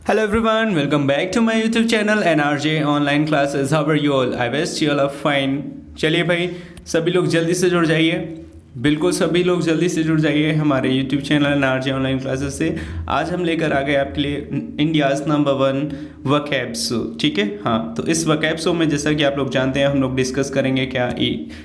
Hello everyone, welcome back to my YouTube channel NRJ Online Classes. How are you all? I wish you all are fine. चलिए भाई सभी लोग जल्दी से जुड़ जाइए, बिल्कुल सभी लोग जल्दी से जुड़ जाइए हमारे YouTube channel NRJ online classes से। आज हम लेकर आ गए आपके लिए इंडियाज़ नंबर 1 वोकैब्स, ठीक है। हाँ, तो इस वोकैब्स में जैसा कि आप लोग जानते हैं हम लोग डिस्कस करेंगे क्या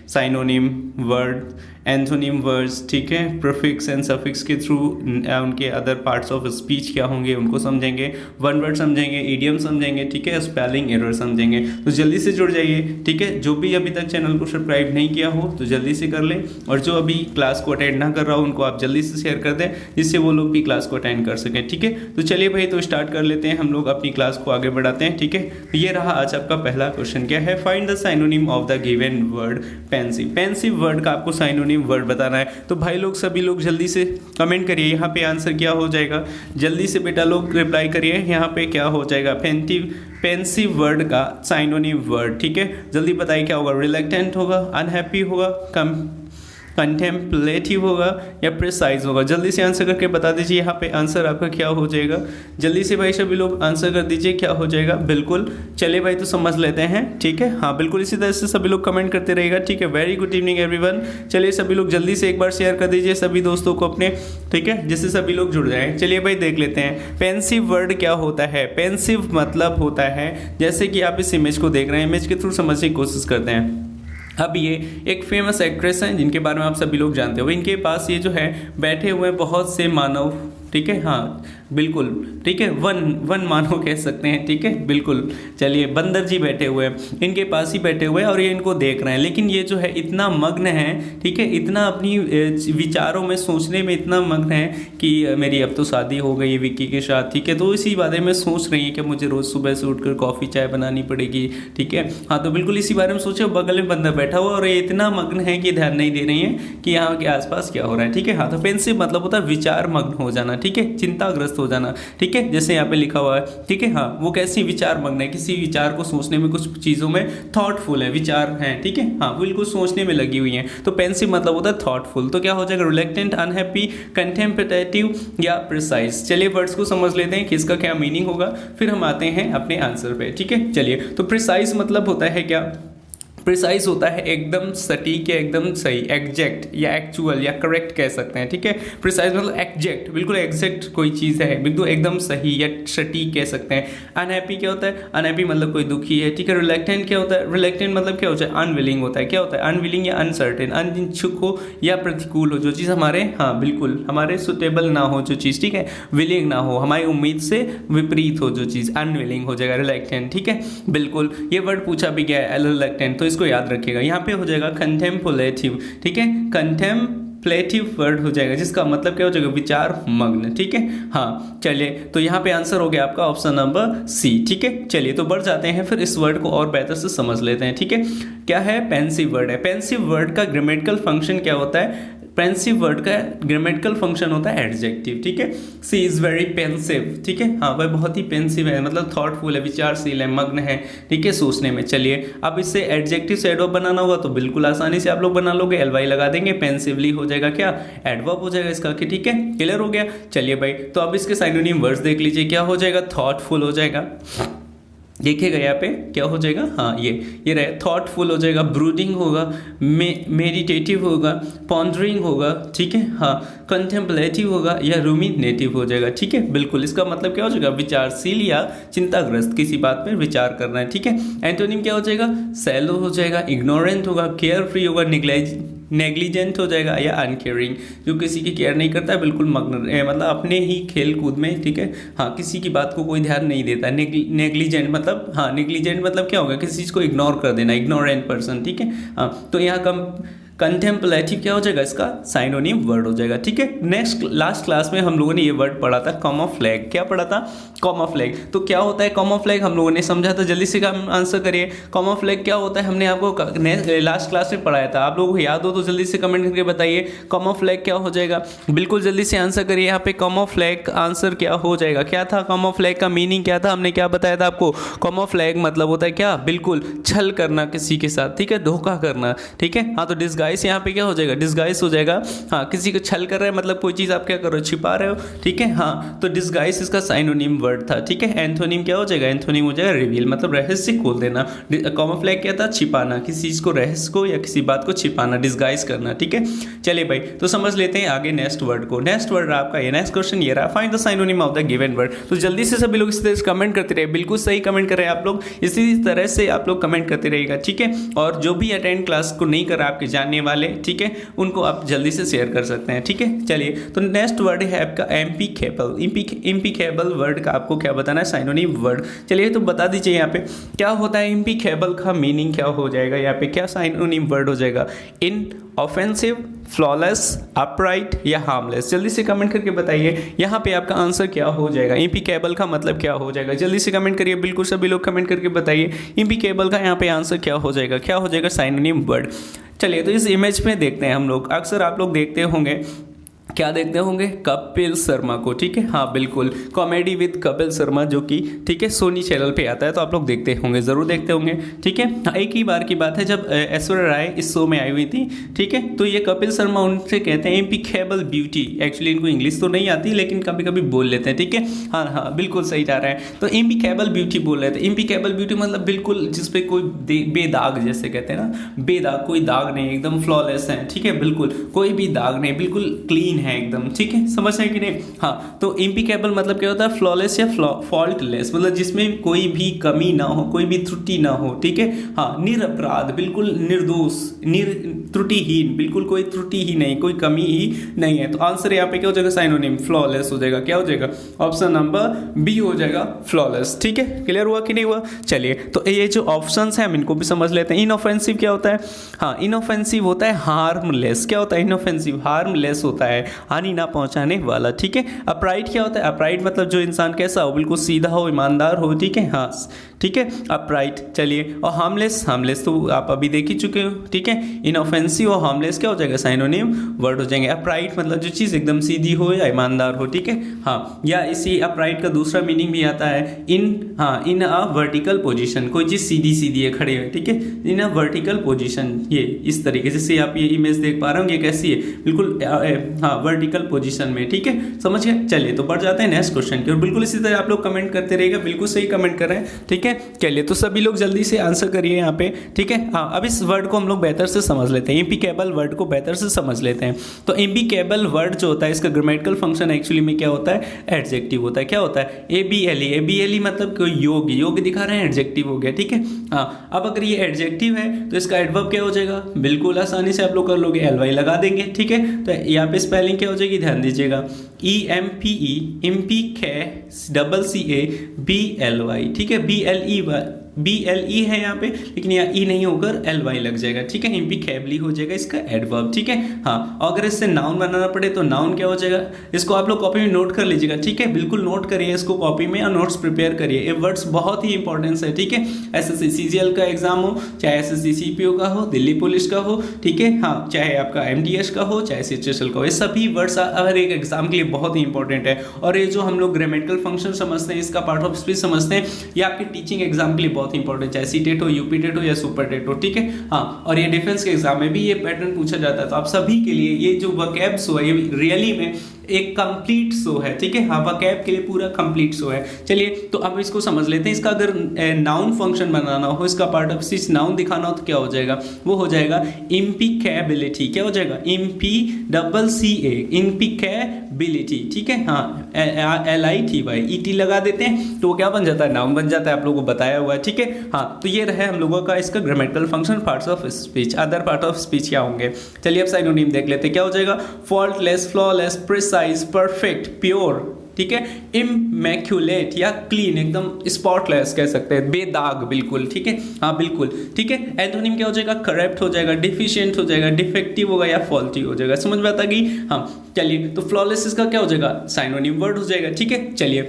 साइनोनिम वर्ड, एंथोनिम वर्ड्स, ठीक है, प्रीफिक्स एंड सफिक्स के थ्रू उनके अदर पार्ट्स ऑफ स्पीच क्या होंगे उनको समझेंगे, वन वर्ड समझेंगे, इडियम समझेंगे, ठीक है, स्पेलिंग एरर समझेंगे। तो जल्दी से जुड़ जाइए, ठीक है। जो भी अभी तक चैनल को सब्सक्राइब नहीं किया हो तो जल्दी से कर लें, और जो अभी क्लास को अटेंड ना कर रहा हो उनको आप जल्दी से शेयर कर दें जिससे वो लोग भी क्लास को अटेंड कर सकें, ठीक है। तो चलिए भाई, तो स्टार्ट कर लेते हैं, हम लोग अपनी क्लास को आगे बढ़ाते हैं, ठीक है। तो ये रहा आज आपका पहला क्वेश्चन, क्या है, find the synonym of the given word pensive. Pensive word का आपको साइनोनिम वर्ड बताना है। तो भाई लोग सभी लोग जल्दी से कमेंट करिए यहाँ पे आंसर क्या हो जाएगा। जल्दी से बेटा लोग रिप्लाई करिए यहाँ पे क्या हो जाएगा पेंसिव वर्ड का साइनोनिम वर्ड, ठीक है। जल्दी बताइए क्या होगा, रिलक्टेंट होगा, अनहैप्पी होगा, कंटेम्पलेटिव होगा या प्रिसाइज होगा। जल्दी से आंसर करके बता दीजिए यहाँ पे आंसर आपका क्या हो जाएगा। जल्दी से भाई सभी लोग आंसर कर दीजिए क्या हो जाएगा। बिल्कुल, चलिए भाई तो समझ लेते हैं, ठीक है। हाँ बिल्कुल, इसी तरह से सभी लोग कमेंट करते रहेगा, ठीक है। Very good evening everyone. चलिए सभी लोग जल्दी से एक बार शेयर कर दीजिए सभी दोस्तों को अपने, ठीक है, जिससे सभी लोग जुड़ जाएं। चलिए भाई देख लेते हैं पेंसिव वर्ड क्या होता है। पेंसिव मतलब होता है, जैसे कि आप इस इमेज को देख रहे हैं, इमेज के थ्रू समझने की कोशिश करते हैं। अब ये एक फेमस एक्ट्रेस हैं जिनके बारे में आप सभी लोग जानते हो। इनके पास ये जो है बैठे हुए बहुत से मानव, ठीक है, हाँ बिल्कुल, ठीक है, वन मानव कह सकते हैं, ठीक है, बिल्कुल। चलिए बंदर जी बैठे हुए हैं, इनके पास ही बैठे हुए हैं और ये इनको देख रहे हैं, लेकिन ये जो है इतना मग्न है, ठीक है, इतना अपनी विचारों में सोचने में इतना मग्न है कि मेरी अब तो शादी हो गई विक्की के साथ, ठीक है, तो इसी बारे में सोच रही है कि मुझे रोज़ सुबह से उठकर कॉफ़ी चाय बनानी पड़ेगी, ठीक है। हाँ तो बिल्कुल इसी बारे में सोचे, बगल में बंदर बैठा हुआ और ये इतना मग्न है कि ध्यान नहीं दे रही है कि यहाँ के आसपास क्या हो रहा है, ठीक है। हाँ तो पेंसिव मतलब होता है विचार मग्न हो जाना, ठीक है, चिंताग्रस्त हो जाना, ठीक है, जैसे यहाँ पे लिखा हुआ है, ठीक है। हाँ वो कैसी विचार मग्न है, किसी विचार को सोचने में, कुछ चीज़ों में थॉटफुल है, विचार हैं, ठीक है, हाँ बिल्कुल सोचने में लगी हुई हैं। तो पेंसिव मतलब होता है थॉटफुल। तो क्या हो जाएगा, रिलक्टेंट, अनहैप्पी, कंटेम्पलेटिव या प्रिसाइज। चलिए वर्ड्स को समझ लेते हैं कि इसका क्या मीनिंग होगा, फिर हम आते हैं अपने आंसर पे, ठीक है। चलिए तो प्रिसाइज मतलब होता है क्या, प्रिसाइज होता है एकदम सटीक या एकदम सही, एग्जैक्ट या एक्चुअल या करेक्ट कह सकते हैं, ठीक है। प्रिसाइज मतलब एग्जैक्ट, बिल्कुल एग्जैक्ट कोई चीज़ है, बिल्कुल एकदम सही या सटीक कह सकते हैं। अनहैप्पी क्या होता है, अनहैप्पी मतलब कोई दुखी है, ठीक है। रिलक्टेंट क्या होता है, रिलक्टेंट मतलब क्या होता है, अनविलिंग होता है। क्या होता है, अनविलिंग या अनसर्टेन, अनिच्छुक हो या प्रतिकूल हो, जो चीज़ हमारे, हाँ बिल्कुल हमारे सुटेबल ना हो जो चीज़, ठीक है, विलिंग ना हो, हमारी उम्मीद से विपरीत हो जो चीज़, अनविलिंग हो जाएगा रिलक्टेंट, ठीक है। बिल्कुल ये वर्ड पूछा भी गया है रिलक्टेंट, तो इसको याद रखिएगा। यहाँ पे हो जाएगा कंटेम्पलेटिव, ठीक है, कंटेम्पलेटिव वर्ड हो जाएगा जिसका मतलब क्या हो जाएगा, विचार मग्न, ठीक है। हाँ चलिए तो यहाँ पे आंसर हो गया आपका ऑप्शन नंबर सी, ठीक है। चलिए तो बढ़ जाते हैं, फिर इस वर्ड को और बेहतर से समझ लेते हैं, ठीक है। क्या है, पेंसिव वर्ड है। पेंसिव वर्ड का ग्रामेटिकल फंक्शन क्या होता है, पेंसिव वर्ड का ग्रामेटिकल फंक्शन होता है एडजेक्टिव, ठीक है। सी इज़ वेरी पेंसिव, ठीक है, हाँ वह बहुत ही पेंसिव है, मतलब थॉटफुल है, विचारशील है, मग्न है, ठीक है, सोचने में। चलिए अब इससे एडजेक्टिव से एडवर्ब बनाना होगा तो बिल्कुल आसानी से आप लोग बना लोगे, एल वाई लगा देंगे, पेंसिवली हो जाएगा क्या, एडवर्ब हो जाएगा इसका, ठीक है, क्लियर हो गया। चलिए भाई तो अब इसके साइनोनिम वर्ड्स देख लीजिए, क्या हो जाएगा, थॉटफुल हो जाएगा, देखिएगा यहाँ पे क्या हो जाएगा, हाँ ये रहे, थॉटफुल हो जाएगा, ब्रूडिंग होगा, मेडिटेटिव होगा, पॉन्डरिंग होगा, ठीक है, हाँ कंटेम्पलेटिव होगा या रूमिनेटिव हो जाएगा, ठीक है। बिल्कुल इसका मतलब क्या हो जाएगा, विचारशील या चिंताग्रस्त, किसी बात पर विचार करना है, ठीक है। एंटोनिम क्या हो जाएगा, सैलो हो जाएगा, इग्नोरेंट होगा, केयर फ्री होगा, नेग्लिजेंट हो जाएगा या अनकेयरिंग, जो किसी की केयर नहीं करता है, बिल्कुल मग्न मतलब अपने ही खेल कूद में, ठीक है, हाँ किसी की बात को कोई ध्यान नहीं देता। नेग्लिजेंट मतलब, हाँ नेग्लिजेंट मतलब क्या होगा, किसी चीज़ को इग्नोर कर देना, इग्नोरेंट पर्सन, ठीक है। हाँ तो यहाँ कंटेम्पलेटिव क्या हो जाएगा, इसका साइनोनिम वर्ड हो जाएगा, ठीक है। नेक्स्ट लास्ट क्लास में हम लोगों ने ये वर्ड पढ़ा था कॉमोफ्लैग। क्या पढ़ा था, कॉमोफ्लैग। तो क्या होता है कॉमोफ्लैग, हम लोगों ने समझा था, जल्दी से आंसर करिए। कॉमोफ्लैग क्या होता है, हमने आपको लास्ट क्लास में पढ़ाया था, आप लोगों को याद हो तो जल्दी से कमेंट करके बताइए कॉमोफ्लैग क्या हो जाएगा। बिल्कुल जल्दी से आंसर करिए यहाँ पे, कॉमोफ्लैग आंसर क्या हो जाएगा, क्या था कॉमोफ्लैग का मीनिंग क्या था, हमने क्या बताया था आपको। कॉमोफ्लैग मतलब होता है क्या, बिल्कुल छल करना किसी के साथ, ठीक है, धोखा करना, ठीक है। हाँ तो डिस्गाइज डिस्गाइस यहाँ पे क्या हो जाएगा, डिस्गाइस हो जाएगा। हाँ, किसी को छल कर रहे हैं मतलब कोई चीज़ आप क्या कर रहे हो, छिपा रहे हो, ठीक है। हाँ, तो डिस्गाइस इसका साइनोनिम वर्ड था, ठीक है। एंथोनिम क्या हो जाएगा, एंथोनिम हो जाएगा रिवील, मतलब रहस्य खोल देना। कैमोफ्लेज क्या था, छिपाना, किसी चीज़ को, रहस्य को या किसी बात को छिपाना, डिस्गाइस करना, ठीक है। चलिए भाई, तो समझ लेते हैं आगे नेक्स्ट वर्ड को। नेक्स्ट वर्ड आपका ये, नेक्स्ट क्वेश्चन ये रहा, find the synonym of the given word. तो जल्दी से सभी लोग इसी तरह से कमेंट करते रहे, बिल्कुल सही कमेंट कर रहे हैं आप लोग, इसी तरह से आप लोग कमेंट करते रहिएगा, ठीक है। और जो भी अटेंड क्लास को नहीं करा आपके जानने वाले, ठीक है, उनको आप जल्दी से शेयर कर सकते हैं, ठीक है। चलिए, तो नेक्स्ट वर्ड है आपका इम्पीकेबल। इम्पीकेबल वर्ड का आपको क्या बताना है, साइनोनिम वर्ड। चलिए, तो बता दीजिए यहाँ पे क्या होता है, इम्पीकेबल का मीनिंग क्या हो जाएगा, यहाँ पे क्या साइनोनिम वर्ड हो जाएगा, इन ऑफेंसिव, फ्लॉलेस, अपराइट या हार्मलेस। जल्दी से कमेंट करके बताइए यहाँ पे आपका आंसर क्या हो जाएगा, इम्पीकेबल का मतलब क्या हो जाएगा। जल्दी से कमेंट करिए, बिल्कुल सभी लोग कमेंट करके बताइए इम्पीकेबल का यहाँ पे आंसर क्या हो जाएगा, क्या हो जाएगा साइनोनिम वर्ड। चलिए, तो इस इमेज में देखते हैं हम लोग, अक्सर आप लोग देखते होंगे, क्या देखते होंगे, कपिल शर्मा को, ठीक है। हाँ बिल्कुल, कॉमेडी विद कपिल शर्मा, जो कि ठीक है सोनी चैनल पे आता है, तो आप लोग देखते होंगे, ज़रूर देखते होंगे, ठीक है। हाँ, एक ही बार की बात है जब ऐश्वर्या राय इस शो में आई हुई थी, ठीक है। तो ये कपिल शर्मा उनसे कहते हैं इम्पीकेबल ब्यूटी, एक्चुअली इनको इंग्लिश तो नहीं आती लेकिन कभी कभी बोल लेते हैं, ठीक है। हाँ हाँ, बिल्कुल सही जा रहा है, तो इम्पीकेबल ब्यूटी बोल रहे थे। इम्पीकेबल ब्यूटी मतलब बिल्कुल जिसपे कोई बेदाग, जैसे कहते हैं ना, बेदाग, कोई दाग नहीं, एकदम फ्लॉलेस है, ठीक है, बिल्कुल कोई भी दाग नहीं, बिल्कुल क्लीन है एकदम, ठीक है, समझ रहे हैं कि नहीं। हाँ, तो इम्पीकेबल मतलब क्या होता है, फ्लॉलेस या फॉल्टलेस, मतलब जिसमें कोई भी कमी ना हो, कोई भी त्रुटि ना हो, ठीक है। हाँ, निरपराध, बिल्कुल निर्दोष, त्रुटिहीन, बिल्कुल कोई त्रुटि ही नहीं, कोई कमी ही नहीं है। तो आंसर यहाँ पे क्या हो जाएगा, साइनोनिम फ्लॉलेस हो जाएगा, क्या हो जाएगा, ऑप्शन नंबर बी हो जाएगा, फ्लॉलेस, ठीक है। क्लियर हुआ कि नहीं हुआ। चलिए, तो ये जो ऑप्शंस हैं हम इनको भी समझ लेते हैं। इनऑफेंसिव क्या होता है, हाँ, इनऑफेंसिव होता है हार्मलेस, क्या होता है इनऑफेंसिव, हार्मलेस होता है, हानि ना पहुंचाने वाला, ठीक है। अपराइट क्या होता है, अपराइट मतलब जो इंसान कैसा हो, बिल्कुल सीधा हो, ईमानदार हो, ठीक है। हाँ ठीक है, अपराइट। चलिए, और हार्मलेस, हार्मलेस तो आप अभी देख ही चुके हो, ठीक है। इनऑफेंसिव और हार्मलेस क्या हो जाएगा, साइनोनिम वर्ड हो जाएंगे। अपराइट मतलब जो चीज़ एकदम सीधी हो या ईमानदार हो, ठीक है। हाँ, या इसी अपराइट का दूसरा मीनिंग भी आता है इन अ वर्टिकल पोजीशन, कोई चीज़ सीधी सीधी है, खड़े हुए, ठीक है, इन अ वर्टिकल पोजीशन, ये इस तरीके से आप ये इमेज देख पा रहे होंगे, कैसी है, बिल्कुल हाँ वर्टिकल पोजीशन में, ठीक है, समझ गए। चलिए, तो बढ़ जाते हैं नेक्स्ट क्वेश्चन की, और बिल्कुल इसी तरह आप लोग कमेंट करते रहिएगा, बिल्कुल सही कमेंट कर रहे हैं, ठीक है। चलिए, तो सभी लोग जल्दी से आंसर करिए यहाँ पे, ठीक है। हाँ, अब इस वर्ड को हम लोग बेहतर से समझ लेते हैं, इम्पीकेबल वर्ड को बेहतर से समझ लेते हैं। तो इम्पीकेबल वर्ड जो होता है, इसका ग्रामेटिकल फंक्शन एक्चुअली में क्या होता है, एडजेक्टिव होता है। क्या होता है, एबीएलई मतलब कोई योग दिखा रहे हैं, एडजेक्टिव हो गया, ठीक है। हाँ, अब अगर ये एडजेक्टिव है तो इसका एडवर्ब क्या हो जाएगा, बिल्कुल आसानी से आप लोग कर लोगे, एलवाई लगा देंगे, ठीक है। तो यहाँ पे स्पेलिंग क्या हो जाएगी, ध्यान दीजिएगा, EMPE, BLY, ठीक है, BLE है यहाँ पे, लेकिन यहाँ ई नहीं होकर LY लग जाएगा, ठीक है। इम्पीकेबली हो जाएगा इसका एडवर्ब, ठीक है। हाँ, अगर इससे नाउन बनाना पड़े तो नाउन क्या हो जाएगा, इसको आप लोग कॉपी में नोट कर लीजिएगा, ठीक है, बिल्कुल नोट करिए इसको कॉपी में और नोट्स प्रिपेयर करिए, ये वर्ड्स बहुत ही इंपॉर्टेंस है, ठीक है। SSC CGL का एग्जाम हो, चाहे SSC CPO का हो, दिल्ली पुलिस का हो, ठीक है। हाँ, चाहे आपका MTS का हो, चाहे CHSL का हो, ये सभी वर्ड्स हर एक एग्जाम के लिए बहुत ही इंपॉर्टेंट है। और ये जो हम लोग ग्रामेटिकल फंक्शन समझते हैं, इसका पार्ट ऑफ स्पीच समझते हैं, ये आपके टीचिंग एग्जाम के लिए बहुत इंपॉर्टेंट, चाहे सीटेट हो, यूपी टेट हो या सुपर टेट हो, ठीक है। हाँ, और ये डिफेंस के एग्जाम में भी ये पैटर्न पूछा जाता है, तो आप सभी के लिए ये जो वोकैब शो है, ये रियली में एक कंप्लीट शो है, ठीक है। हाँ, वोकैब के लिए पूरा कंप्लीट शो है। चलिए, तो अब इसको समझ लेते हैं। इसका अगर नाउन फंक्शन बनाना हो, इसका पार्ट ऑफ स्पीच नाउन दिखाना हो, तो क्या हो जाएगा, वो हो जाएगा इम्पीकेबिलिटी, क्या हो जाएगा, IMPCA, इम्पीकेबिलिटी, ठीक है। हाँ, LITY लगा देते हैं तो वो क्या बन जाता है, नाउन बन जाता है, आप लोगों को बताया हुआ है, ठीक है। हाँ, तो ये रहे हम लोगों का इसका grammatical function, parts of speech. Other part of speech क्या होंगे, चलिए अब साइनोनिम देख लेते हैं, क्या हो जाएगा, faultless, flawless, precise, perfect, pure, ठीक है, इमैक्युलेट या क्लीन, एकदम स्पॉटलेस कह सकते हैं, बेदाग, बिल्कुल, ठीक है। हाँ बिल्कुल, ठीक है। एंटोनिम क्या हो जाएगा, करप्ट हो जाएगा, डिफिशिएंट हो जाएगा, डिफेक्टिव होगा या फॉल्टी हो जाएगा, समझ में आता गई। हाँ, चलिए, तो फ्लॉलेस इसका क्या हो जाएगा, साइनोनिम वर्ड हो जाएगा, ठीक है। चलिए,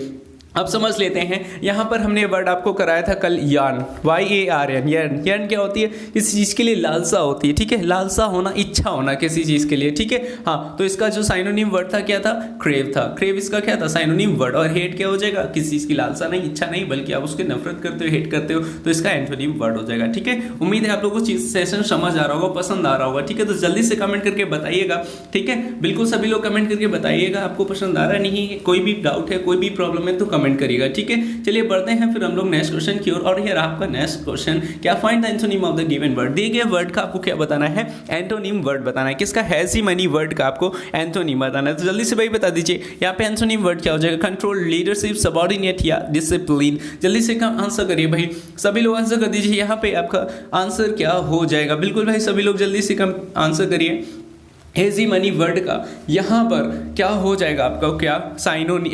अब समझ लेते हैं, यहाँ पर हमने वर्ड आपको कराया था कल यान, YARN, यान क्या होती है, किसी चीज़ के लिए लालसा होती है, ठीक है, लालसा होना, इच्छा होना किसी चीज़ के लिए, ठीक है। हाँ, तो इसका जो साइनोनिम वर्ड था क्या था, क्रेव था। क्रेव इसका क्या था, साइनोनिम वर्ड। और हेट क्या हो जाएगा, किसी चीज़ की लालसा नहीं, इच्छा नहीं, बल्कि आप उसके नफरत करते हो, हेट करते हो, तो इसका एंटोनिम वर्ड हो जाएगा, ठीक है। उम्मीद है आप लोगों को सेशन समझ आ रहा होगा, पसंद आ रहा होगा, ठीक है। तो जल्दी से कमेंट करके बताइएगा, ठीक है। बिल्कुल सभी लोग कमेंट करके बताइएगा आपको पसंद आ रहा है नहीं है, कोई भी डाउट है, कोई भी प्रॉब्लम है तो कमेंट करिएगा, ठीक है। चलिए बढ़ते हैं फिर हम लोग नेक्स्ट क्वेश्चन की ओर। और ये आपका नेक्स्ट क्वेश्चन, क्या find the antonym of the given word. दिए गए वर्ड का आपको क्या बताना है, एंटोनिम वर्ड बताना है। किसका, हैजी मनी वर्ड का आपको एंटोनिम बताना है। तो जल्दी से भाई बता दीजिए यहाँ पे एंटोनिम वर्ड क्या हो जाएगा, कंट्रोल, लीडरशिप, सबऑर्डिनेट या डिसिप्लिन। जल्दी से आंसर करिए भाई, सभी लोग आंसर कर दीजिए। यहाँ पे आपका आंसर क्या हो जाएगा, बिल्कुल भाई सभी लोग जल्दी से आंसर करिए। हेजी मनी वर्ड का यहाँ पर क्या हो जाएगा आपका, क्या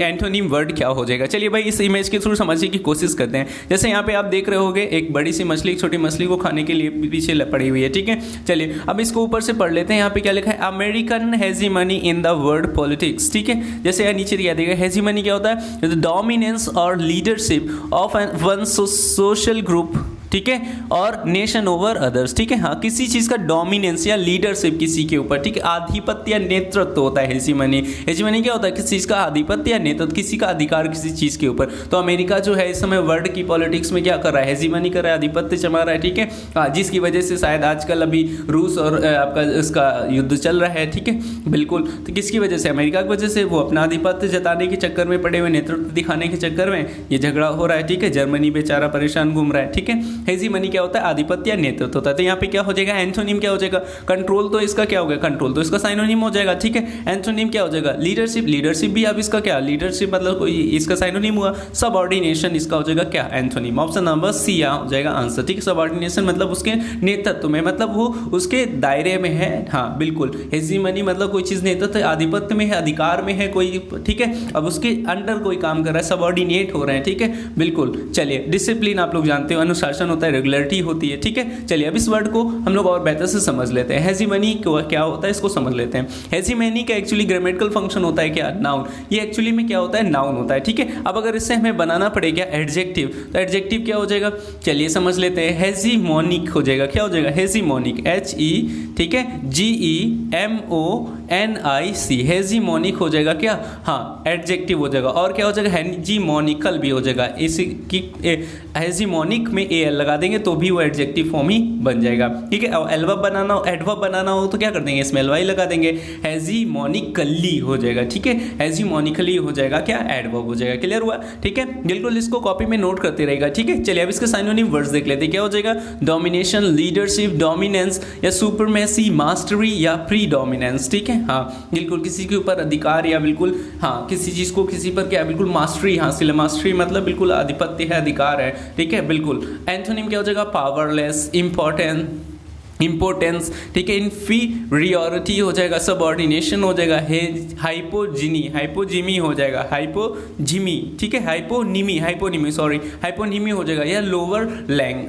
एंटोनिम वर्ड क्या हो जाएगा। चलिए भाई इस इमेज के थ्रू समझने की कोशिश करते हैं। जैसे यहाँ पे आप देख रहे होगे एक बड़ी सी मछली एक छोटी मछली को खाने के लिए पीछे पड़ी हुई है, ठीक है। चलिए अब इसको ऊपर से पढ़ लेते हैं। यहाँ पे क्या लिखा है, American hazy money in the world politics, ठीक है। जैसे यहाँ नीचे दिया देगा, हेजी मनी क्या होता है, द डोमिनेंस और leadership of one social group, ठीक है, और नेशन ओवर अदर्स, ठीक है। हाँ, किसी चीज़ का डोमिनेंस या लीडरशिप किसी के ऊपर, ठीक है, आधिपत्य या नेतृत्व होता है हेजीमनी। हेजीमनी क्या होता है, किसी चीज़ का आधिपत्य या नेतृत्व, किसी का अधिकार किसी चीज़ के ऊपर। तो अमेरिका जो है इस समय वर्ल्ड की पॉलिटिक्स में क्या कर रहा है, हेजीमनी कर रहा है, आधिपत्य जमा रहा है, ठीक है। हाँ, जिसकी वजह से शायद आजकल अभी रूस और आपका इसका युद्ध चल रहा है, ठीक है, बिल्कुल। तो किसकी वजह से, अमेरिका की वजह से, वो अपना आधिपत्य जताने के चक्कर में पड़े हुए, नेतृत्व दिखाने के चक्कर में ये झगड़ा हो रहा है, ठीक है। जर्मनी बेचारा परेशान घूम रहा है, ठीक है। हेजी मनी क्या होता है, आधिपत्य या नेतृत्व होता है। तो यहाँ पे क्या हो जाएगा, एंटोनिम क्या हो जाएगा, कंट्रोल। तो इसका क्या हो गया, कंट्रोल तो इसका साइनोनिम हो जाएगा, ठीक है। एंटोनिम क्या हो जाएगा, लीडरशिप। लीडरशिप भी अब इसका क्या, लीडरशिप मतलब कोई इसका साइनोनिम हुआ। सबऑर्डिनेशन इसका हो जाएगा क्या, एंटोनिम। ऑप्शन नंबर सी यहाँ हो जाएगा आंसर, ठीक है। सबऑर्डिनेशन मतलब उसके नेतृत्व में, मतलब वो उसके दायरे में है, हाँ बिल्कुल। हेजीमनी मतलब कोई चीज़ नेतृत्व, आधिपत्य में है, अधिकार में है कोई, ठीक है। अब उसके अंडर कोई काम कर रहा है, सबऑर्डिनेट हो रहे हैं, ठीक है, बिल्कुल। चलिए डिसिप्लिन आप लोग जानते हो, अनुशासन होता है, रेगुलरिटी होती है, ठीक है। चलिए अब इस वर्ड को हम लोग और बेहतर से समझ लेते हैं। हेजीमनी क्या होता है इसको समझ लेते हैं। हेजीमनी का एक्चुअली ग्रामेटिकल फंक्शन होता है क्या, नाउन। ये एक्चुअली में क्या होता है, नाउन होता है, ठीक है। अब अगर इससे हमें बनाना पड़ेगा एडजेक्टिव, तो एडजेक्टिव क्या हो जाएगा, चलिए समझ लेते हैं। हेजीमोनिक हो जाएगा, क्या हो जाएगा, हेजीमोनिक, HE, ठीक है, GEMONIC, हेजीमोनिक हो जाएगा क्या, हाँ एडजेक्टिव हो जाएगा। और क्या हो जाएगा, हेजीमोनिकल भी हो जाएगा। इसी की हेजीमोनिक में AL लगा देंगे तो भी वो एडजेक्टिव फॉर्म ही बन जाएगा, ठीक है। और एडवर्ब बनाना हो, एडवर्ब बनाना हो तो क्या कर देंगे, इसमें LY लगा देंगे, हेजीमोनिकली हो जाएगा, ठीक है। हेजीमोनिकली हो जाएगा क्या, एडवर्ब हो जाएगा। क्लियर हुआ, ठीक है। बिल्कुल इसको कॉपी में नोट करते रहेगा, ठीक है। चलिए अब इसके साइनोनिम वर्ड्स देख लेते हैं। क्या हो जाएगा, डोमिनेशन, लीडरशिप, डोमिनेंस या सुपरमेसी, मास्टरी या प्रीडोमिनेंस, ठीक है। हाँ बिल्कुल, किसी के ऊपर अधिकार या बिल्कुल, हाँ किसी चीज़ को किसी पर क्या बिल्कुल मास्टरी हासिल है। मास्टरी मतलब बिल्कुल आधिपत्य है, अधिकार है, ठीक है, बिल्कुल। एंथोनिम क्या हो जाएगा, पावरलेस, इंपोर्टेंस, ठीक है, इन्फीरियरिटी हो जाएगा, सबऑर्डिनेशन हो जाएगा, हाइपोजिमी हो जाएगा, हाइपोजिमी, ठीक है, हाइपोनिमी हो जाएगा, या लोअर रैंक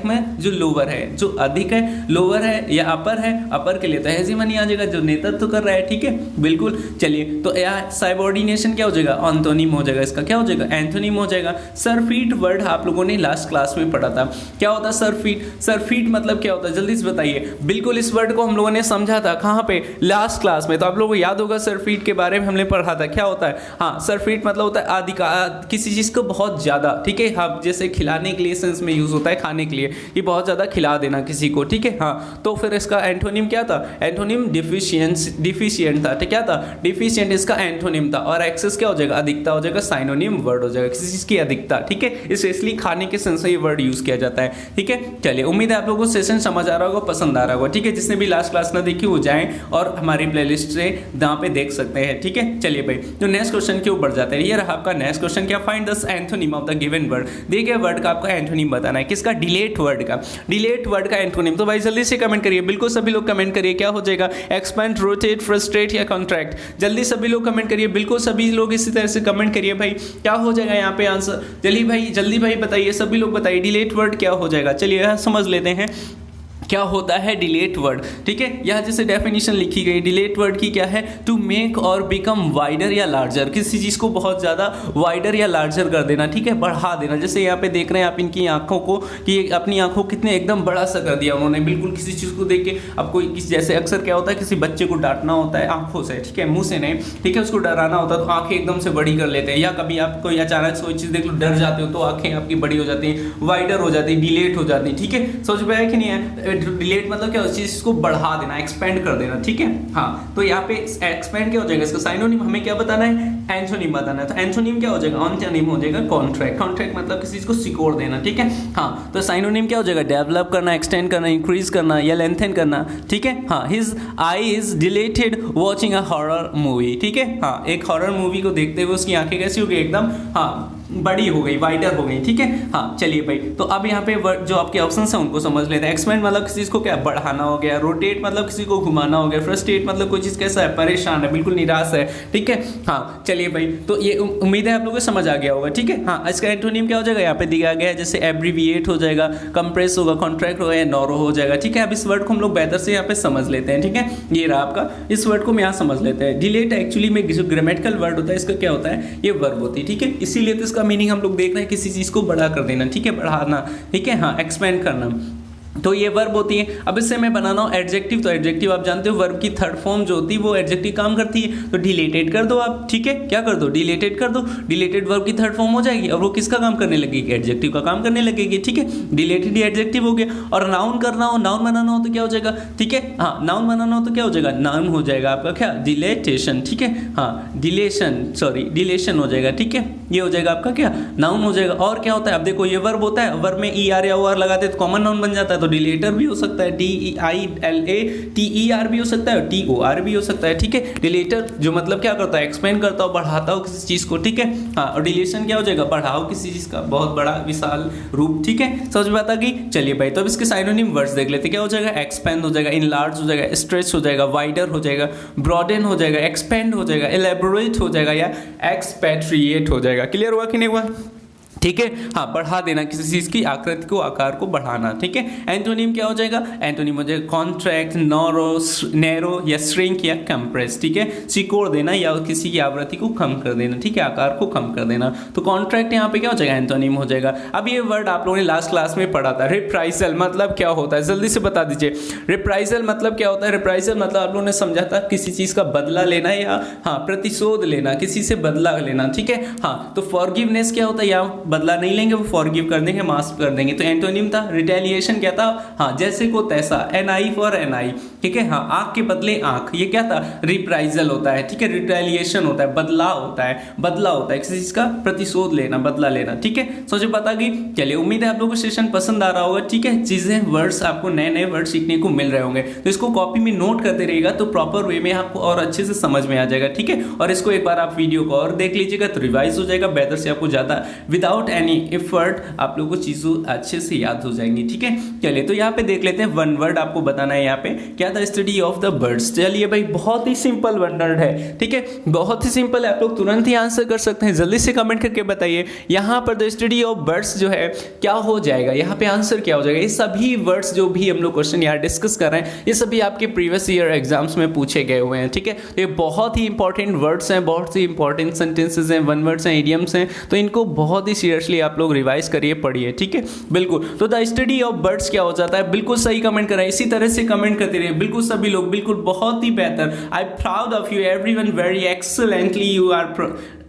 में जो लोअर है, जो अधिक है, लोअर है या अपर है, अपर के लिए तो हेजीमनी आ जाएगा, जो नेतृत्व कर रहा है, ठीक है, बिल्कुल। चलिए तो सबऑर्डिनेशन क्या हो जाएगा, एंटोनिम हो जाएगा, इसका क्या हो जाएगा, एंटोनिम हो जाएगा। सरफीट वर्ड आप लोगों ने लास्ट क्लास में पढ़ा था, क्या होता है सरफीट। सरफीट मतलब क्या होता है, जल्दी से बताइए। बिल्कुल इस वर्ड को हम लोगों ने समझा था, कहाँ पे, लास्ट क्लास में। तो आप लोगों को याद होगा सरफीट के बारे में हमने पढ़ा था, क्या होता है, हाँ सरफीट मतलब होता है अधिकार, किसी चीज़ को बहुत ज़्यादा, ठीक है। हाँ जैसे खिलाने के लिए सेंस में यूज़ होता है, खाने के लिए, ये बहुत ज़्यादा खिला देना किसी को, ठीक है। हाँ तो फिर इसका एंटोनिम क्या था, एंटोनिम डिफिशियंट था, क्या था, डिफिशियंट इसका एंटोनिम था। और एक्सेस क्या हो जाएगा, अधिकता हो जाएगा, साइनोनिम वर्ड हो जाएगा, किसी चीज़ की अधिकता, ठीक है। इसलिए खाने के सेंस में ये वर्ड यूज़ किया जाता है, ठीक है। चलिए उम्मीद है आप लोगों को सेशन समझ आ रहा होगा, पसंद आ रहा होगा, ठीक है। जिसने भी लास्ट क्लास ना देखी वो जाएं और हमारी प्लेलिस्ट से यहाँ पे देख सकते हैं, ठीक है। चलिए भाई तो नेक्स्ट क्वेश्चन के ऊपर जाते हैं। ये रहा आपका नेक्स्ट क्वेश्चन, क्या find the antonym of the given word. दिए गए वर्ड का आपको एंटोनिम बताना है, किसका, डिलेट वर्ड का, डिलेट वर्ड का एंटोनिम। तो भाई जल्दी से कमेंट करिए, बिल्कुल सभी लोग कमेंट करिए, क्या हो जाएगा, एक्सपेंड, रोटेट, फ्रस्ट्रेट या कॉन्ट्रैक्ट। जल्दी सभी लोग कमेंट करिए, बिल्कुल सभी लोग इसी तरह से कमेंट करिए भाई, क्या हो जाएगा यहाँ पे आंसर। जल्दी भाई बताइए, सभी लोग बताइए डिलेट वर्ड क्या हो जाएगा। चलिए समझ लेते हैं। क्या होता है डिलेट वर्ड, ठीक है। यहाँ जैसे डेफिनेशन लिखी गई डिलेट वर्ड की क्या है, टू मेक और बिकम वाइडर या लार्जर, किसी चीज़ को बहुत ज़्यादा वाइडर या लार्जर कर देना, ठीक है, बढ़ा देना। जैसे यहाँ पे देख रहे हैं आप इनकी आंखों को कि अपनी आंखों कितने एकदम बड़ा सा कर दिया उन्होंने, बिल्कुल किसी चीज़ को देख के आपको जैसे अक्सर क्या होता है किसी बच्चे को डांटना होता है आंखों से, ठीक है, मुँह से नहीं, ठीक है, उसको डराना होता है तो आँखें एकदम से बड़ी कर लेते हैं, या कभी आप कोई अचानक से कोई चीज़ देख लो डर जाते हो तो आँखें आपकी बड़ी हो जाती हैं, वाइडर हो जाती है, डिलेट हो जाती है, ठीक है। समझ में आया कि नहीं है। डिलेट मतलब क्या, उस चीज को बढ़ा देना, एक्सपेंड कर देना, ठीक है। हाँ, तो यहाँ पे एक्सपेंड क्या हो जाएगा, इसका साइनोनिम हमें क्या बताना है, एंटोनिम बताना है। तो एंटोनिम क्या हो जाएगा, एंटोनिम हो जाएगा कॉन्ट्रैक्ट। कॉन्ट्रैक्ट मतलब किसी चीज को सिकोड़ देना, ठीक है। हाँ, तो साइनोनिम क्या हो जाएगा, डेवलप करना, एक्सटेंड करना, इंक्रीज करना या लेंथन करना, ठीक है। हाँ, his I is deleted watching a horror movie, ठीक है। हाँ, एक हॉरर मूवी को देखते हुए उसकी आंखें कैसी हो गई, एकदम हाँ बड़ी हो गई, वाइडर हो गई, ठीक है। हाँ, चलिए भाई, तो अब यहाँ पे जो आपके ऑप्शन हैं उनको समझ लेते हैं। एक्सपेंड मतलब किसी चीज़ को क्या बढ़ाना हो गया, रोटेट मतलब किसी को घुमाना हो गया, फ्रस्ट्रेट मतलब कोई चीज़ कैसा है, परेशान है, बिल्कुल निराश है, ठीक है। हाँ, चलिए भाई, तो ये उम्मीद है आप लोगों को समझ आ गया होगा, ठीक है। हाँ, इसका एंटोनिम क्या हो जाएगा, यहाँ पे दिया गया है, जैसे एब्रीविएट हो जाएगा, कंप्रेस होगा, कॉन्ट्रैक्ट होगा या नॉरो हो जाएगा, ठीक है। अब इस वर्ड को हम लोग बेहतर से यहाँ पे समझ लेते हैं, ठीक है। ये रहा आपका, इस वर्ड को हम यहाँ समझ लेते हैं। डिलेट एक्चुअली में जो ग्रामेटिकल वर्ड होता है इसका क्या होता है, ये वर्ब होती है, ठीक है। इसीलिए तो इसका मीनिंग हम लोग देख रहे हैं किसी चीज को बड़ा कर देना, ठीक है, बढ़ाना, ठीक है। हाँ, एक्सपेंड करना, तो ये वर्ब होती है। अब इससे मैं बनाना हूँ एडजेक्टिव, तो एडजेक्टिव आप जानते हो वर्ब की थर्ड फॉर्म जो होती है वो एडजेक्टिव काम करती है, तो डिलेटेड कर दो आप, ठीक है। क्या कर दो, डिलेटेड कर दो, डिलेटेड वर्ब की थर्ड फॉर्म हो जाएगी और वो किसका काम करने लगेगी, एडजेक्टिव का काम करने लगेगी, ठीक है। डिलेटेड एडजेक्टिव हो गया। और नाउन करना हो, नाउन बनाना हो तो क्या हो जाएगा, ठीक है। हाँ, नाउन बनाना हो तो क्या हो जाएगा, नाउन हो जाएगा आपका क्या, डिलेटेशन, ठीक है। हाँ, डिलेशन हो जाएगा, ठीक है, ये हो जाएगा आपका क्या, नाउन हो जाएगा। और क्या होता है, अब देखो ये वर्ब होता है, वर्ब में ई आर या ओ आर लगाते हैं तो कॉमन नाउन बन जाता है, तो डिलेटर भी हो सकता है, DEILATER भी हो सकता है, TOR भी हो सकता है, ठीक है। डिलेटर जो मतलब क्या करता है, एक्सपेंड करता हो, बढ़ाता हो किसी चीज को, ठीक है। हाँ, और डिलेशन क्या हो जाएगा, बढ़ाओ किसी चीज का बहुत बड़ा विशाल रूप, ठीक है। समझ में आता कि, चलिए भाई, तो अब इसके साइनोनिम वर्ड्स देख लेते हैं। क्या हो जाएगा, एक्सपेंड हो जाएगा, इनलार्ज हो जाएगा, स्ट्रेच हो जाएगा, वाइडर हो जाएगा, ब्रॉडन हो जाएगा, एक्सपेंड हो जाएगा, एलेबोरेट हो जाएगा या एक्सपेट्रिएट हो जाएगा। क्लियर हुआ कि नहीं हुआ, ठीक है। हाँ, बढ़ा देना किसी चीज की आकृति को, आकार को बढ़ाना, ठीक है। एंटोनिम क्या हो जाएगा, एंटोनिम हो जाएगा कॉन्ट्रैक्ट, नैरो या श्रिंक या कंप्रेस, ठीक है, सिकोड़ देना या किसी की आवृत्ति को कम कर देना, ठीक है, आकार को कम कर देना। तो कॉन्ट्रैक्ट यहाँ पे क्या हो जाएगा, एंटोनिम हो जाएगा। अब ये वर्ड आप लोगों ने लास्ट क्लास में पढ़ा था, रिप्राइजल मतलब क्या होता है, जल्दी से बता दीजिए। रिप्राइजल मतलब क्या होता है, रिप्राइजल मतलब आप लोगों ने समझा था किसी चीज का बदला लेना या हाँ प्रतिशोध लेना, किसी से बदला लेना, ठीक है। हाँ, तो फॉरगिवनेस क्या होता है, यहाँ बदला नहीं लेंगे, वो फॉरगिव कर देंगे, माफ कर देंगे। तो एंटोनिम था रिटेलिएशन, क्या था, हाँ जैसे को तैसा, NI फॉर NI, ठीक है। हाँ, आंख के बदले आंख, ये क्या था, रिप्राइजल होता है, ठीक है। रिटेलिएशन होता है, बदलाव होता है, बदला होता है किसी चीज का प्रतिशोध लेना, बदला लेना, ठीक है। सोचो पता कि, चलिए उम्मीद है आप लोगों को सेशन पसंद आ रहा होगा, ठीक है। चीजें वर्ड्स आपको नए नए वर्ड सीखने को मिल रहे होंगे, तो इसको कॉपी में नोट करते रहिएगा तो प्रॉपर वे में आपको और अच्छे से समझ में आ जाएगा, ठीक है। और इसको एक बार आप वीडियो को और देख लीजिएगा तो रिवाइज हो जाएगा बेहतर से, आपको ज्यादा विदाउट एनी एफर्ट आप लोगों को चीजों अच्छे से याद हो जाएंगी, ठीक है। चलिए, तो यहाँ पे देख लेते हैं, वन वर्ड आपको बताना है यहाँ पे क्या था, स्टडी ऑफ द बर्ड्स। चलिए भाई, बहुत ही सिंपल वन वर्ड है, ठीक है, बहुत ही सिंपल है, आप लोग तुरंत ही आंसर कर सकते हैं। जल्दी से कमेंट करके बताइए यहाँ पर द स्टडी ऑफ बर्ड्स जो है क्या हो जाएगा, यहाँ पे आंसर क्या हो जाएगा। ये सभी वर्ड्स जो भी हम लोग क्वेश्चन यहाँ डिस्कस कर रहे हैं ये सभी आपके प्रीवियस ईयर एग्जाम्स में पूछे गए हुए हैं, ठीक है। ये बहुत ही इंपॉर्टेंट वर्ड्स हैं, बहुत ही इंपॉर्टेंट सेंटेंसेज हैं, वन वर्ड्स हैं, इडियम्स हैं, तो इनको बहुत ही सीरियसली आप लोग रिवाइज करिए, पढ़िए, ठीक है, बिल्कुल। तो द स्टडी ऑफ बर्ड्स क्या हो जाता है, बिल्कुल सही कमेंट करें, इसी तरह से कमेंट करते रहिए, बिल्कुल सभी लोग, बिल्कुल बहुत ही बेहतर। I proud of you everyone, very excellently you are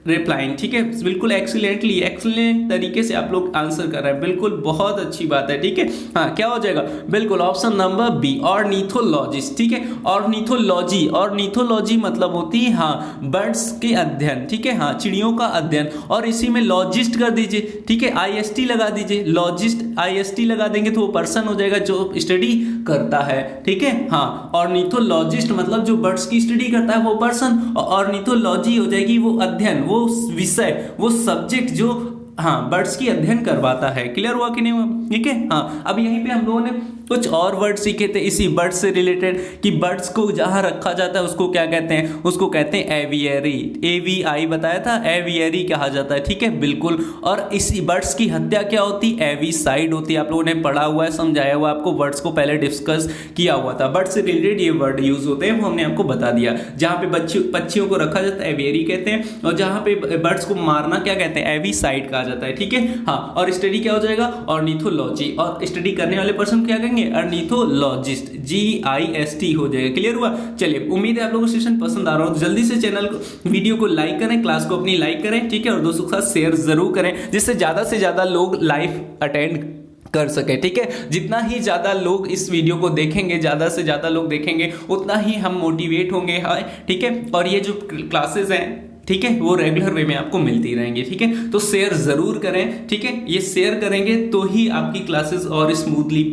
replying, ठीक है, बिल्कुल एक्सीलेंटली, एक्सीलेंट तरीके से आप लोग आंसर कर रहे हैं, बिल्कुल बहुत अच्छी बात है, ठीक है। हाँ, क्या हो जाएगा, बिल्कुल ऑप्शन नंबर बी, ऑर्निथोलॉजिस्ट, ठीक है। ऑर्निथोलॉजी, ऑर्निथोलॉजी मतलब होती है हाँ बर्ड्स के अध्ययन, ठीक है, हाँ चिड़ियों का अध्ययन, और इसी में लॉजिस्ट कर दीजिए, ठीक है, IST लगा दीजिए, लॉजिस्ट IST लगा देंगे तो वो पर्सन हो जाएगा जो स्टडी करता है, ठीक है। हाँ, ऑर्निथोलॉजिस्ट मतलब जो बर्ड्स की स्टडी करता है वो पर्सन, और ऑर्निथोलॉजी हो जाएगी वो अध्ययन, वो विषय, वो सब्जेक्ट जो हाँ बर्ड्स की अध्ययन करवाता है। क्लियर हुआ कि नहीं हुआ, ठीक है। हाँ, अब यहीं पे हम लोगों ने कुछ और वर्ड सीखे थे इसी बर्ड से रिलेटेड कि बर्ड्स को जहाँ रखा जाता है उसको क्या कहते हैं, उसको कहते हैं एवियरी, AVI बताया था, एवियरी कहा जाता है, ठीक है बिल्कुल। और इसी बर्ड्स की हत्या क्या होती है, एविसाइड होती है। आप लोगों ने पढ़ा हुआ है, समझाया हुआ आपको, वर्ड्स को पहले डिस्कस किया हुआ था, बर्ड से रिलेटेड ये वर्ड यूज होते हैं, वो हमने आपको बता दिया। जहाँ पे पक्षियों को रखा जाता है एवियरी कहते हैं, और जहाँ पे बर्ड्स को मारना क्या कहते हैं, एविसाइड कहा जाता है, ठीक है। हाँ, और स्टडी क्या हो जाएगा, ऑर्निथोलॉजी, और स्टडी करने वाले पर्सन क्या कहेंगे, ऑर्निथोलॉजिस्ट, GIST हो जाएगा। क्लियर हुआ? चलिए, उम्मीद है आप लोगों को सेशन पसंद आ रहा हो। जल्दी से चैनल को, वीडियो को लाइक करें, क्लास को अपनी लाइक करें, ठीक है, और दोस्तों के साथ शेयर जरूर करें, जिससे ज्यादा से ज्यादा लोग लाइव अटेंड कर सके, ठीक है। जितना ही ज्यादा लोग इस वीडियो को देखेंगे, ज्यादा से ज्यादा लोग देखेंगे, उतना ही हम मोटिवेट होंगे, हाँ, ठीक है। और ये जो क्लासेस हैं, ठीक है, वो रेगुलर वे में आपको मिलती रहेंगी, ठीक है। तो शेयर जरूर करें, ठीक है, ये शेयर करेंगे तो ही आपकी क्लासेस और स्मूथली,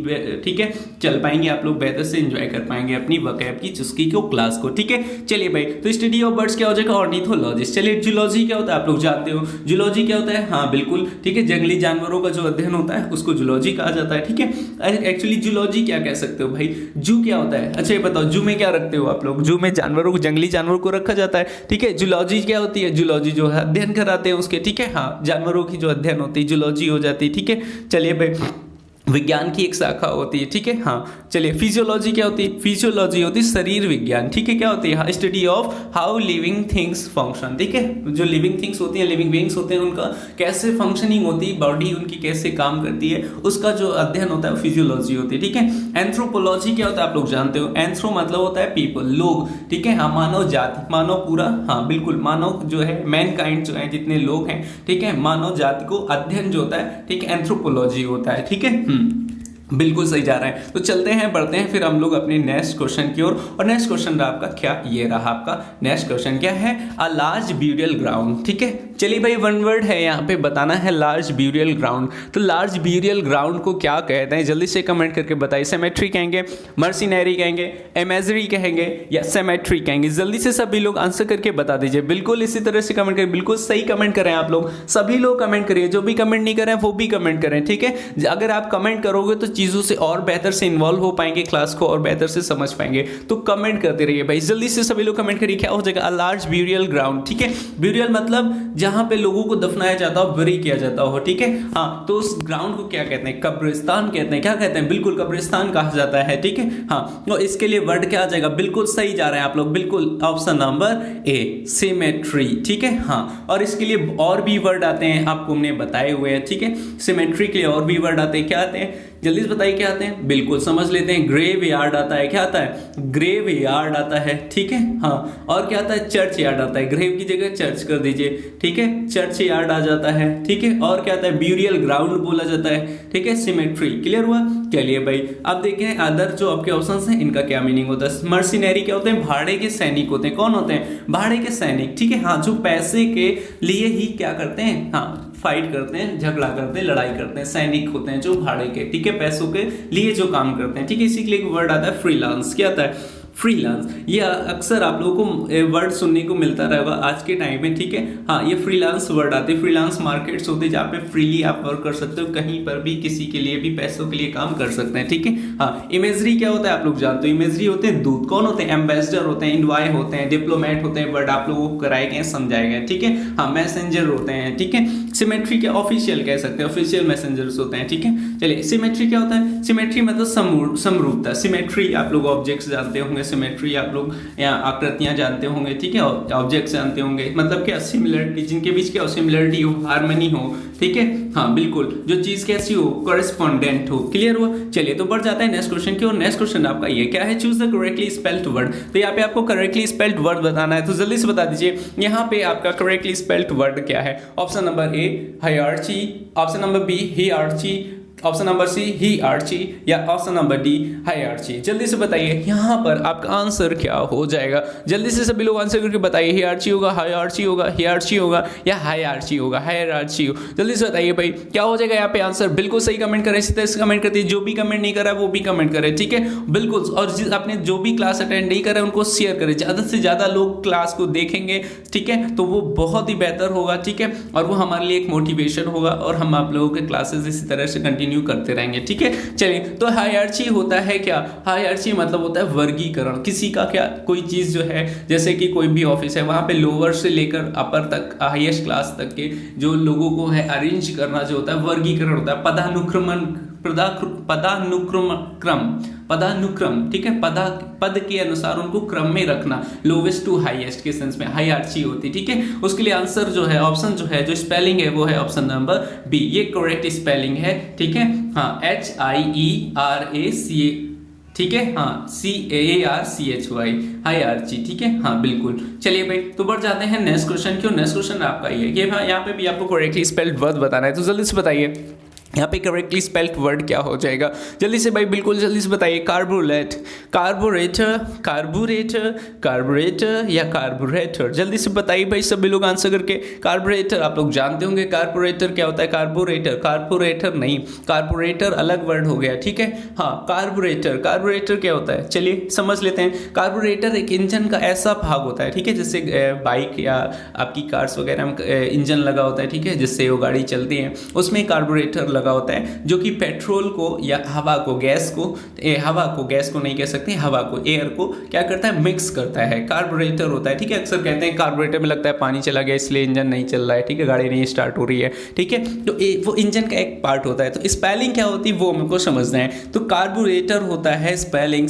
ठीक है, चल पाएंगे, आप लोग बेहतर से एंजॉय कर पाएंगे अपनी वोकैब की चुस्की को, क्लास को, ठीक है। चलिए भाई, तो स्टडी ऑफ बर्ड्स क्या हो जाएगा, ऑर्निथोलॉजिस्ट। चलिए, जूलॉजी क्या होता है, आप लोग जानते हो जूलॉजी क्या होता है, हाँ बिल्कुल, ठीक है, जंगली जानवरों का जो अध्ययन होता है उसको जूलॉजी कहा जाता है, ठीक है। एक्चुअली जूलॉजी क्या कह सकते हो भाई, जू क्या होता है, अच्छा ये बताओ, जू में क्या रखते हो आप लोग, जू में जानवरों को, जंगली जानवरों को रखा जाता है, ठीक है। जूलॉजी क्या होती है, जूलॉजी जो है अध्ययन कराते हैं उसके, ठीक है, हाँ, जानवरों की जो अध्ययन होती है जूलॉजी हो जाती है, ठीक है। चलिए भाई, विज्ञान की एक शाखा होती है, ठीक है। हाँ, चलिए, फिजियोलॉजी क्या होती है, फिजियोलॉजी होती है शरीर विज्ञान, ठीक है। क्या होती है, study of how living things function, ठीक है। जो लिविंग थिंग्स होती हैं, लिविंग बीइंग्स होते हैं, उनका कैसे फंक्शनिंग होती है, बॉडी उनकी कैसे काम करती है, उसका जो अध्ययन होता है फिजियोलॉजी होती है, ठीक है। एंथ्रोपोलॉजी क्या होता है, आप लोग जानते हो, एंथ्रो मतलब होता है पीपल, लोग, ठीक है, हाँ, मानव जाति, मानव पूरा, हाँ बिल्कुल, मानव जो है, मैनकाइंड जो है, जितने लोग हैं, ठीक है, मानव जाति को अध्ययन जो होता है, ठीक है, एंथ्रोपोलॉजी होता है, ठीक है। बिल्कुल सही जा रहा है। तो चलते हैं, बढ़ते हैं फिर हम लोग अपने नेक्स्ट क्वेश्चन की ओर। और नेक्स्ट क्वेश्चन रहा आपका क्या, ये रहा आपका नेक्स्ट क्वेश्चन क्या है, अ लार्ज ब्यूरियल ग्राउंड, ठीक है। चलिए भाई, वन वर्ड है यहाँ पे बताना है, लार्ज ब्यूरियल ग्राउंड। तो लार्ज ब्यूरियल ग्राउंड को क्या कहते हैं, जल्दी से कमेंट करके बताइए। सेमेट्री कहेंगे, मर्सिनरी कहेंगे, एमेजरी कहेंगे, या सेमेट्री कहेंगे, जल्दी से सभी लोग आंसर करके बता दीजिए। बिल्कुल इसी तरह से कमेंट करें, बिल्कुल सही कमेंट करें आप लोग, सभी लोग कमेंट करिए, जो भी कमेंट नहीं करें वो भी कमेंट करें, ठीक है। अगर आप कमेंट करोगे तो चीज़ों से और बेहतर से इन्वॉल्व हो पाएंगे, क्लास को और बेहतर से समझ पाएंगे। तो कमेंट करते रहिए भाई, जल्दी से सभी लोग कमेंट करिए, क्या हो जाएगा, अ लार्ज ब्यूरियल ग्राउंड, ठीक है। ब्यूरियल मतलब जहां पे लोगों को दफनाया जाता हो, बरी किया जाता हो, ठीक है। हाँ, तो उस ग्राउंड को क्या कहते हैं, कब्रिस्तान कहते हैं, क्या कहते हैं, बिल्कुल कब्रिस्तान कहा जाता है, ठीक है। हाँ, तो इसके लिए वर्ड क्या आ जाएगा, बिल्कुल सही जा रहे हैं आप लोग, बिल्कुल ऑप्शन नंबर ए, सिमेट्री, ठीक है। हाँ, और इसके लिए और भी वर्ड आते हैं, आपको हमने बताए हुए हैं, ठीक है। सिमेट्री के लिए और भी वर्ड आते हैं, क्या आते हैं, जल्दी से बताइए क्या आते हैं, बिल्कुल समझ लेते हैं। ग्रेव यार्ड आता है, क्या आता है, ग्रेव यार्ड आता है, ठीक है। हाँ, और क्या आता है, चर्च यार्ड आता है, ग्रेव की जगह चर्च कर दीजिए, ठीक है, चर्च यार्ड आ जाता है, ठीक है। और क्या आता है, ब्यूरियल ग्राउंड बोला जाता है, ठीक है, सिमेट्री। क्लियर हुआ? चलिए भाई, अब देखें अदर जो आपके ऑप्शंस हैं, इनका क्या मीनिंग होता है। मर्सिनरी क्या होते हैं, भाड़े के सैनिक होते हैं। कौन होते हैं, भाड़े के सैनिक, ठीक है। हाँ, जो पैसे के लिए ही क्या करते हैं, हाँ, फाइट करते हैं, झगड़ा करते हैं, लड़ाई करते हैं, सैनिक होते हैं जो भाड़े के, ठीक है, पैसों के लिए जो काम करते हैं, ठीक है। इसी के लिए एक वर्ड आता है फ्रीलांस, क्या आता है, फ्रीलांस। ये अक्सर आप लोगों को वर्ड सुनने को मिलता रहेगा आज के टाइम में, ठीक है। हाँ, ये फ्रीलांस वर्ड आते हैं, फ्रीलांस मार्केट्स होते हैं जहाँ पे फ्रीली आप वर्क कर सकते हो, कहीं पर भी किसी के लिए भी पैसों के लिए काम कर सकते हैं, ठीक है। हाँ, इमेजरी क्या होता है, आप लोग जानते हो, इमेजरी होते हैं दूत। कौन होते हैं, एम्बेसडर होते हैं, इन्वाय होते हैं, डिप्लोमेट होते हैं, वर्ड आप लोगों को कराए गए, समझाए गए, ठीक है। हाँ, मैसेंजर होते हैं, ठीक है। सिमेट्री क्या, ऑफिशियल कह सकते हैं, ऑफिशियल मैसेंजर्स होते हैं, ठीक है। चलिए, सिमेट्री क्या होता है, सिमेट्री मतलब समरूपता। सिमेट्री आप लोग ऑब्जेक्ट्स जानते होंगे, सिमेट्री आप लोग यहाँ आकृतियां जानते होंगे, ठीक है, ऑब्जेक्ट्स जानते होंगे, मतलब क्या, सिमिलरिटी, जिनके बीच क्या हो, सिमिलरिटी हो, हार्मनी हो, ठीक है। हाँ बिल्कुल, जो चीज कैसी हो, कॉरेस्पॉन्डेंट हो। क्लियर हुआ? चलिए, तो बढ़ जाता है नेक्स्ट क्वेश्चन की, और नेक्स्ट क्वेश्चन आपका ये क्या है, choose the correctly spelled word. तो यहाँ पे आपको करेक्टली स्पेल्ड वर्ड बताना है, तो जल्दी से बता दीजिए यहाँ पे आपका करेक्टली स्पेल्ड वर्ड क्या है। Option number A, hierarchy, option number B, hierarchy, option number C, hierarchy, या ऑप्शन नंबर डी, हायरार्ची। जल्दी से बताइए यहाँ पर आपका आंसर क्या हो जाएगा, जल्दी से सभी लोग आंसर करके बताइए। हियरार्ची होगा, हायरार्ची होगा, हियरार्ची होगा, या हायरार्ची होगा, हायरार्ची हो। जल्दी से बताइए भाई क्या हो जाएगा यहाँ पे आंसर, बिल्कुल सही कमेंट करें, इसी तरह से कमेंट करते हैं, जो भी कमेंट नहीं करा वो भी कमेंट करें, ठीक है, बिल्कुल। और आपने जो भी क्लास अटेंड नहीं करा उनको शेयर करें, ज़्यादा से ज़्यादा लोग क्लास को देखेंगे, ठीक है, तो वो बहुत ही बेहतर होगा, ठीक है, और वो हमारे लिए एक मोटिवेशन होगा, और हम आप लोगों के क्लासेस इसी तरह से कंटिन्यू कंटिन्यू करते रहेंगे, ठीक है। चलिए, तो हायरार्ची होता है क्या? हायरार्ची मतलब होता है वर्गीकरण। किसी का क्या, कोई चीज़ जो है, जैसे कि कोई भी ऑफिस है, वहाँ पे लोअर से लेकर अपर तक, हाईएस्ट क्लास तक के जो लोगों को है अरेंज करना जो होता है, वर्गीकरण होता है। पदानुक्रम, ठीक है, पद के अनुसार उनको क्रम में रखना, लोवेस्ट टू हाईएस्ट के सेंस में हायरार्ची होती है, ठीक है। उसके लिए आंसर जो है, ऑप्शन जो है, जो स्पेलिंग है वो है ऑप्शन नंबर बी, ये करेक्ट स्पेलिंग है, ठीक है। हाँ, HIERACA, ठीक है, हाँ, CARCHY, हायरार्ची, ठीक है, हाँ बिल्कुल। चलिए भाई, तो बढ़ जाते हैं नेक्स्ट क्वेश्चन। क्यों नेक्स्ट क्वेश्चन आपका ये यहाँ पे भी आपको करेक्टली स्पेल्ड वर्ड बताना है, तो जल्दी से बताइए यहाँ पे करेक्टली स्पेल्ड वर्ड क्या हो जाएगा, जल्दी से भाई, बिल्कुल जल्दी से बताइए। कार्बोरेटर या कार्बोरेटर, जल्दी से बताइए भाई सभी लोग आंसर करके। कार्बोरेटर आप लोग जानते होंगे, कार्बोरेटर क्या होता है? कारपोरेटर नहीं, कारपोरेटर अलग वर्ड हो गया, ठीक है। हाँ, कार्बोरेटर क्या होता है, चलिए समझ लेते हैं। कार्बोरेटर एक इंजन का ऐसा भाग होता है, ठीक है, जैसे बाइक या आपकी कार्स वगैरह में इंजन लगा होता है, ठीक है, जिससे वो गाड़ी चलती है, उसमें कार्बोरेटर लगा होता है, जो कि पेट्रोल को या हवा को गैस को नहीं कह सकते, हवा को, एयर को क्या करता है? मिक्स करता है, कार्बोरेटर होता है, ठीक है। अक्सर कहते हैं कार्बोरेटर में लगता है पानी चला गया इसलिए इंजन नहीं चल रहा है, ठीक है, गाड़ी नहीं स्टार्ट हो रही है, ठीक है। तो वो इंजन का एक पार्ट होता है। तो स्पेलिंग क्या होती है वो हमको समझना है। तो कार्बोरेटर होता है स्पेलिंग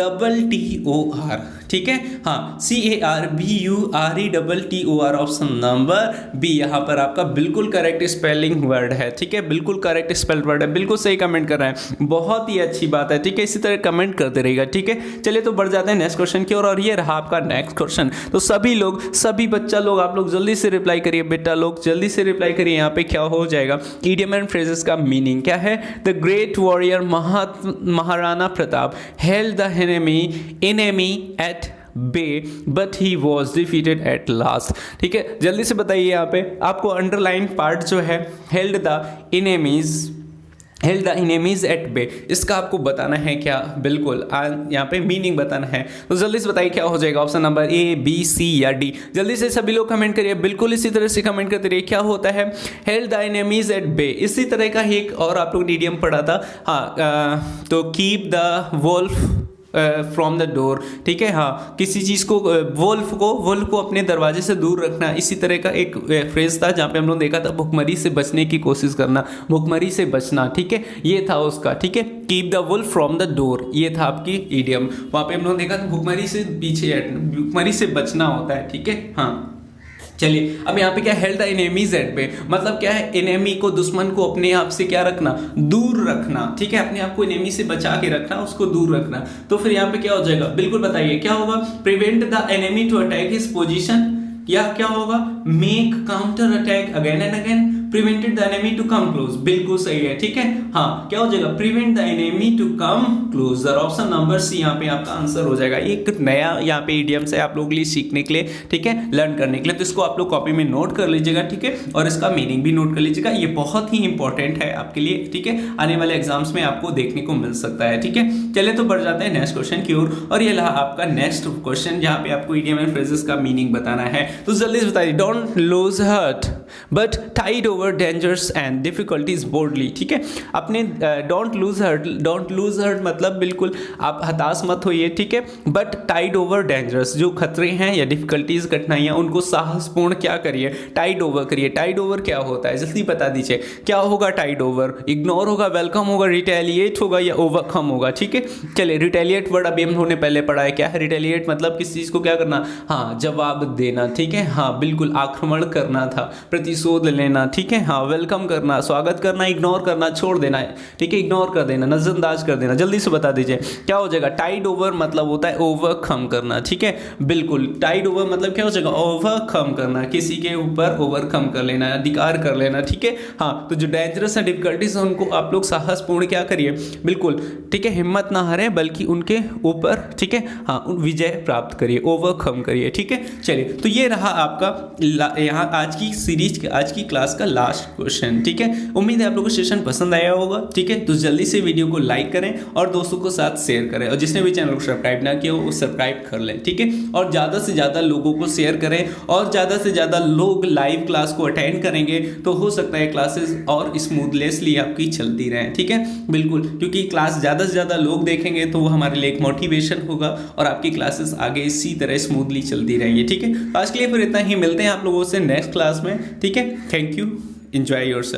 CARBURETTOR, ठीक है। हाँ, CARBURETTOR, ऑप्शन नंबर बी यहाँ पर आपका बिल्कुल करेक्ट स्पेलिंग वर्ड है, ठीक है, बिल्कुल करेक्ट स्पेल्ड वर्ड है, बिल्कुल सही कमेंट कर रहे हैं, बहुत ही अच्छी बात है, ठीक है। इसी तरह कमेंट करते रहेगा, ठीक है। चलिए, तो बढ़ जाते हैं नेक्स्ट क्वेश्चन की ओर, और ये रहा आपका नेक्स्ट क्वेश्चन। तो सभी बच्चा लोग, आप लोग जल्दी से रिप्लाई करिए, बेटा लोग जल्दी से रिप्लाई करिए। यहाँ पे क्या हो जाएगा? इडियम एंड फ्रेजेस का मीनिंग क्या है? The great warrior Maharana Pratap held the enemy at bay but he was defeated at last, ठीक है। जल्दी से बताइए, यहाँ पे आपको अंडरलाइन पार्ट जो है, held the enemies at bay, इसका आपको बताना है क्या? बिल्कुल यहाँ पे मीनिंग बताना है। तो जल्दी से बताइए क्या हो जाएगा, ऑप्शन नंबर ए, बी, सी या डी। जल्दी से सभी लोग कमेंट करिए, बिल्कुल इसी तरह से कमेंट करते रहिए। क्या होता है? Held the enemies at bay. इसी तरह का एक और आप लोग इडियम पढ़ा था, हाँ, तो keep the Wolff from the door, ठीक है। हाँ, किसी चीज़ को वोल्फ को अपने दरवाजे से दूर रखना, इसी तरह का एक फ्रेज था जहाँ पे हम लोग देखा था भुखमरी से बचने की कोशिश करना, भुखमरी से बचना, ठीक है, ये था उसका, ठीक है। Keep the wolf from the door, ये था आपकी इडियम। वहाँ पे हम लोग देखा था भुखमरी से बचना होता है, ठीक है। हाँ, चलिए, अब यहाँ पे क्या, held the enemies at bay, मतलब क्या है? एनिमी को, दुश्मन को अपने आप से क्या रखना? दूर रखना, ठीक है, अपने आप को एनिमी से बचा के रखना, उसको दूर रखना। तो फिर यहाँ पे क्या हो जाएगा? बिल्कुल बताइए क्या होगा? Prevent the enemy to attack his position, या क्या होगा? Make counter attack again and again, prevented the enemy to come close, बिल्कुल सही है, ठीक है। हाँ, क्या हो जाएगा? Prevent the enemy to come closer, option number C यहाँ पे आपका आंसर हो जाएगा। एक नया यहाँ पे इडियम्स है आप लोगों के लिए सीखने के लिए, ठीक है, लर्न करने के लिए, तो इसको आप लोग कॉपी में नोट कर लीजिएगा, ठीक है, और इसका मीनिंग भी नोट कर लीजिएगा, ये बहुत ही इंपॉर्टेंट है आपके लिए, ठीक है, आने वाले एग्जाम्स में आपको देखने को मिल सकता है, ठीक है। चलिए, तो बढ़ जाते हैं नेक्स्ट क्वेश्चन की ओर, और ये रहा आपका नेक्स्ट क्वेश्चन जहाँ पे आपको इडियम एंड फ्रेजेस का मीनिंग बताना है। तो जल्दी से बताइए। Don't lose heart but tide over dangers and difficulties boldly, ठीक है। अपने डोंट लूज हार्ट मतलब बिल्कुल आप हताश मत होइए, ठीक है, बट टाइड ओवर डेंजरस, जो खतरे हैं या डिफिकल्टीज, कठिनाइयां, उनको साहसपूर्ण क्या करिए? टाइड ओवर करिए। टाइड ओवर क्या होता है? जल्दी बता दीजिए क्या होगा टाइड ओवर? इग्नोर होगा, वेलकम होगा, रिटेलिएट होगा या ओवरकम होगा, ठीक है। चलिए, रिटेलिएट वर्ड अभी हमने पहले पढ़ा है, क्या है रिटेलिएट मतलब? किसी चीज को क्या करना? हाँ, जवाब देना, ठीक है, हाँ बिल्कुल, आक्रमण करना था, प्रतिशोध लेना, ठीक है। हाँ, वेलकम करना, स्वागत करना, इग्नोर करना, छोड़ देना है, ठीक है, इग्नोर कर देना, नजरअंदाज कर देना। जल्दी से बता दीजिए क्या हो जाएगा? टाइड ओवर मतलब होता है ओवरकम करना, ठीक है, बिल्कुल। टाइड ओवर मतलब क्या हो जाएगा? ओवरकम करना, किसी के ऊपर ओवरकम कर लेना, अधिकार कर लेना, ठीक है। हाँ, तो जो डेंजरस है, डिफिकल्टीज है, उनको आप लोग साहसपूर्ण क्या करिए? बिल्कुल, ठीक है, हिम्मत ना हारें, बल्कि उनके ऊपर, ठीक है, हाँ, विजय प्राप्त करिए, ओवरकम करिए, ठीक है। चलिए, तो ये रहा आपका यहाँ आज की सीरीज, आज की क्लास का लास्ट क्वेश्चन। ठीक है, उम्मीद है आप लोगों को सेशन पसंद आया होगा। ठीक है, तो जल्दी से वीडियो को लाइक करें और दोस्तों को साथ शेयर करें, और जिसने भी चैनल को सब्सक्राइब ना किया हो वो सब्सक्राइब कर लें। ठीक है, और ज़्यादा से ज़्यादा लोगों को शेयर करें, और ज़्यादा से ज़्यादा लोग लाइव क्लास को अटेंड करेंगे तो हो सकता है क्लासेस और स्मूथलेसली आपकी चलती रहें। ठीक है, बिल्कुल, क्योंकि क्लास ज़्यादा से ज़्यादा लोग देखेंगे तो वो हमारे लिए एक मोटिवेशन होगा और आपकी क्लासेस आगे इसी तरह स्मूथली चलती रहेंगी। ठीक है, आज के लिए फिर इतना ही, मिलते हैं आप लोगों से नेक्स्ट क्लास में। ठीक है, थैंक यू, एंजॉय योरसेल्फ।